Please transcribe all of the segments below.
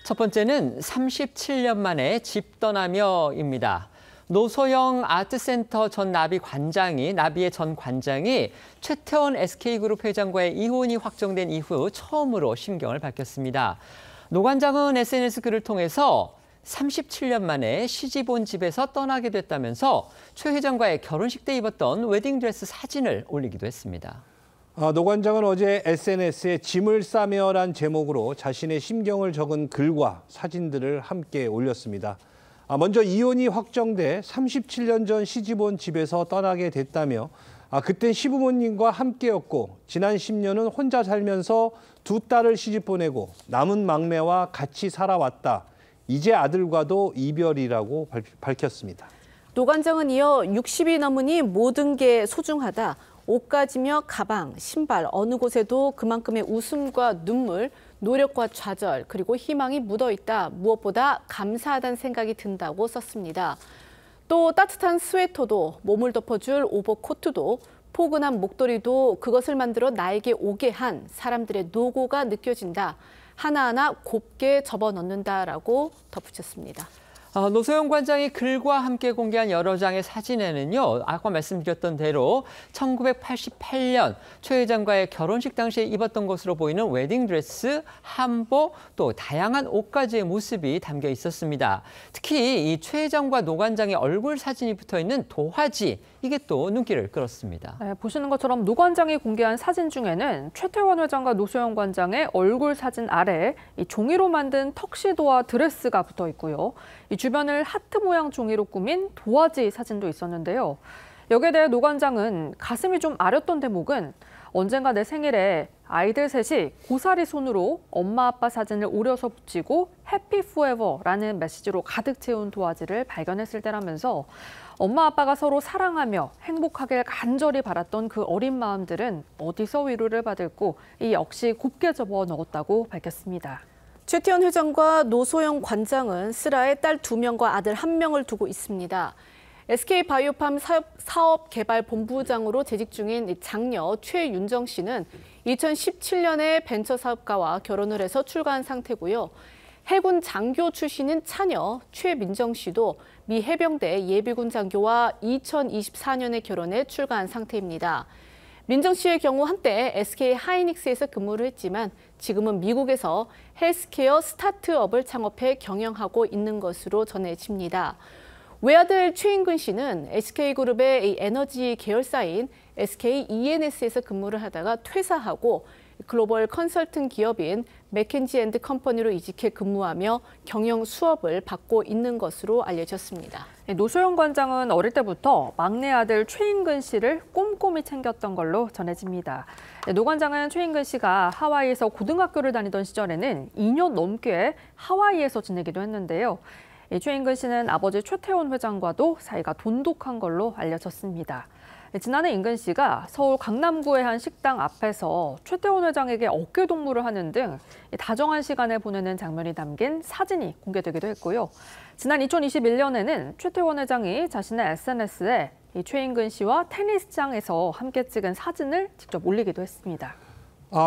첫 번째는 37년 만에 집 떠나며입니다. 노소영 아트센터 전 나비의 전 관장이 최태원 SK그룹 회장과의 이혼이 확정된 이후 처음으로 심경을 밝혔습니다. 노 관장은 SNS 글을 통해서 37년 만에 시집 온 집에서 떠나게 됐다면서 최 회장과의 결혼식 때 입었던 웨딩드레스 사진을 올리기도 했습니다. 노 관장은 어제 SNS에 짐을 싸며란 제목으로 자신의 심경을 적은 글과 사진들을 함께 올렸습니다. 먼저 이혼이 확정돼 37년 전 시집 온 집에서 떠나게 됐다며 그땐 시부모님과 함께였고 지난 10년은 혼자 살면서 두 딸을 시집 보내고 남은 막내와 같이 살아왔다. 이제 아들과도 이별이라고 밝혔습니다. 노 관장은 이어 60이 넘으니 모든 게 소중하다. 옷가지며 가방, 신발, 어느 곳에도 그만큼의 웃음과 눈물, 노력과 좌절, 그리고 희망이 묻어있다. 무엇보다 감사하다는 생각이 든다고 썼습니다. 또 따뜻한 스웨터도, 몸을 덮어줄 오버코트도, 포근한 목도리도 그것을 만들어 나에게 오게 한 사람들의 노고가 느껴진다. 하나하나 곱게 접어넣는다라고 덧붙였습니다. 노소영 관장이 글과 함께 공개한 여러 장의 사진에는요, 아까 말씀드렸던 대로 1988년 최 회장과의 결혼식 당시에 입었던 것으로 보이는 웨딩드레스, 한복, 또 다양한 옷가지의 모습이 담겨 있었습니다. 특히 이 최 회장과 노 관장의 얼굴 사진이 붙어있는 도화지, 이게 또 눈길을 끌었습니다. 네, 보시는 것처럼 노 관장이 공개한 사진 중에는 최태원 회장과 노소영 관장의 얼굴 사진 아래에 이 종이로 만든 턱시도와 드레스가 붙어 있고요. 이 주변을 하트 모양 종이로 꾸민 도화지 사진도 있었는데요. 여기에 대해 노 관장은 가슴이 좀 아렸던 대목은 언젠가 내 생일에 아이들 셋이 고사리 손으로 엄마 아빠 사진을 오려서 붙이고 해피 포에버라는 메시지로 가득 채운 도화지를 발견했을 때라면서 엄마 아빠가 서로 사랑하며 행복하길 간절히 바랐던 그 어린 마음들은 어디서 위로를 받을고 이 역시 곱게 접어 넣었다고 밝혔습니다. 최태원 회장과 노소영 관장은 슬아에 딸 2명과 아들 1명을 두고 있습니다. SK바이오팜 사업개발본부장으로 재직 중인 장녀 최윤정 씨는 2017년에 벤처 사업가와 결혼을 해서 출가한 상태고요. 해군 장교 출신인 차녀 최민정 씨도 미 해병대 예비군 장교와 2024년에 결혼해 출가한 상태입니다. 민정 씨의 경우 한때 SK 하이닉스에서 근무를 했지만 지금은 미국에서 헬스케어 스타트업을 창업해 경영하고 있는 것으로 전해집니다. 외아들 최인근 씨는 SK그룹의 에너지 계열사인 SK E&S에서 근무를 하다가 퇴사하고 글로벌 컨설팅 기업인 맥켄지 앤드 컴퍼니로 이직해 근무하며 경영 수업을 받고 있는 것으로 알려졌습니다. 노소영 관장은 어릴 때부터 막내 아들 최인근 씨를 꼼꼼히 챙겼던 걸로 전해집니다. 노 관장은 최인근 씨가 하와이에서 고등학교를 다니던 시절에는 2년 넘게 하와이에서 지내기도 했는데요. 최인근 씨는 아버지 최태원 회장과도 사이가 돈독한 걸로 알려졌습니다. 지난해 인근 씨가 서울 강남구의 한 식당 앞에서 최태원 회장에게 어깨 동무를 하는 등 다정한 시간을 보내는 장면이 담긴 사진이 공개되기도 했고요. 지난 2021년에는 최태원 회장이 자신의 SNS에 최인근 씨와 테니스장에서 함께 찍은 사진을 직접 올리기도 했습니다.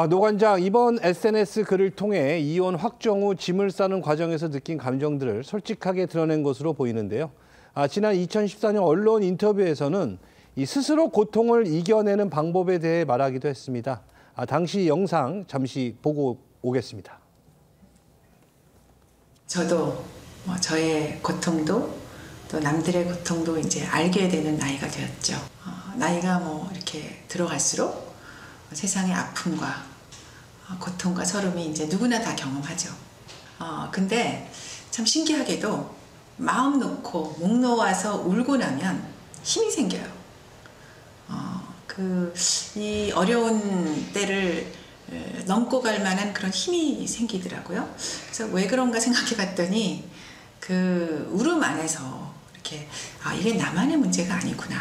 노 관장, 이번 SNS 글을 통해 이혼 확정 후 짐을 싸는 과정에서 느낀 감정들을 솔직하게 드러낸 것으로 보이는데요. 지난 2014년 언론 인터뷰에서는 이 스스로 고통을 이겨내는 방법에 대해 말하기도 했습니다. 당시 영상 잠시 보고 오겠습니다. 저도 저의 고통도 또 남들의 고통도 이제 알게 되는 나이가 되었죠. 나이가 이렇게 들어갈수록 세상의 아픔과 고통과 서름이 이제 누구나 다 경험하죠. 근데 참 신기하게도 마음 놓고 목 놓아서 울고 나면 힘이 생겨요. 이 어려운 때를 넘고 갈 만한 그런 힘이 생기더라고요. 그래서 왜 그런가 생각해 봤더니 그 울음 안에서 이렇게 이게 나만의 문제가 아니구나.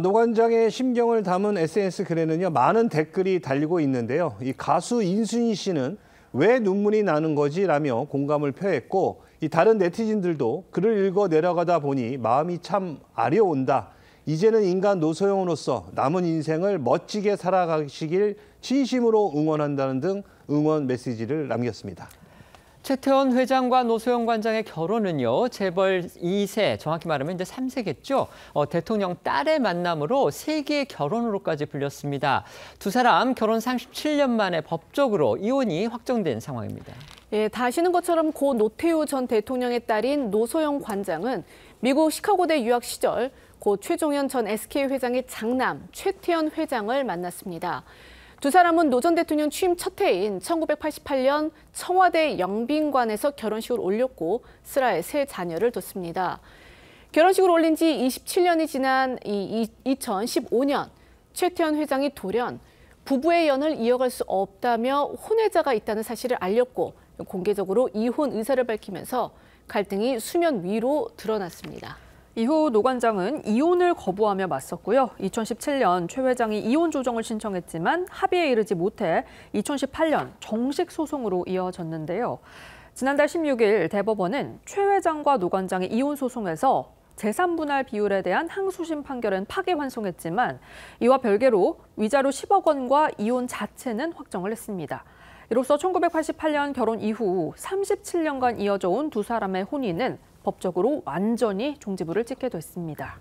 노 관장의 심경을 담은 SNS 글에는요, 많은 댓글이 달리고 있는데요. 이 가수 인순이 씨는 왜 눈물이 나는 거지? 라며 공감을 표했고, 이 다른 네티즌들도 글을 읽어 내려가다 보니 마음이 참 아려온다. 이제는 인간 노소영으로서 남은 인생을 멋지게 살아가시길 진심으로 응원한다는 등 응원 메시지를 남겼습니다. 최태원 회장과 노소영 관장의 결혼은요, 재벌 2세, 정확히 말하면 이제 3세겠죠. 대통령 딸의 만남으로 세계의 결혼으로까지 불렸습니다. 두 사람 결혼 37년 만에 법적으로 이혼이 확정된 상황입니다. 예, 다 아시는 것처럼 고 노태우 전 대통령의 딸인 노소영 관장은 미국 시카고대 유학 시절 고 최종현 전 SK 회장의 장남 최태원 회장을 만났습니다. 두 사람은 노 전 대통령 취임 첫 해인 1988년 청와대 영빈관에서 결혼식을 올렸고 슬하에 세 자녀를 뒀습니다. 결혼식을 올린 지 27년이 지난 2015년 최태원 회장이 돌연 부부의 연을 이어갈 수 없다며 혼외자가 있다는 사실을 알렸고 공개적으로 이혼 의사를 밝히면서 갈등이 수면 위로 드러났습니다. 이후 노 관장은 이혼을 거부하며 맞섰고요. 2017년 최 회장이 이혼 조정을 신청했지만 합의에 이르지 못해 2018년 정식 소송으로 이어졌는데요. 지난달 16일 대법원은 최 회장과 노 관장의 이혼 소송에서 재산 분할 비율에 대한 항소심 판결은 파기환송했지만 이와 별개로 위자료 10억 원과 이혼 자체는 확정을 했습니다. 이로써 1988년 결혼 이후 37년간 이어져 온 두 사람의 혼인은 법적으로 완전히 종지부를 찍게 됐습니다.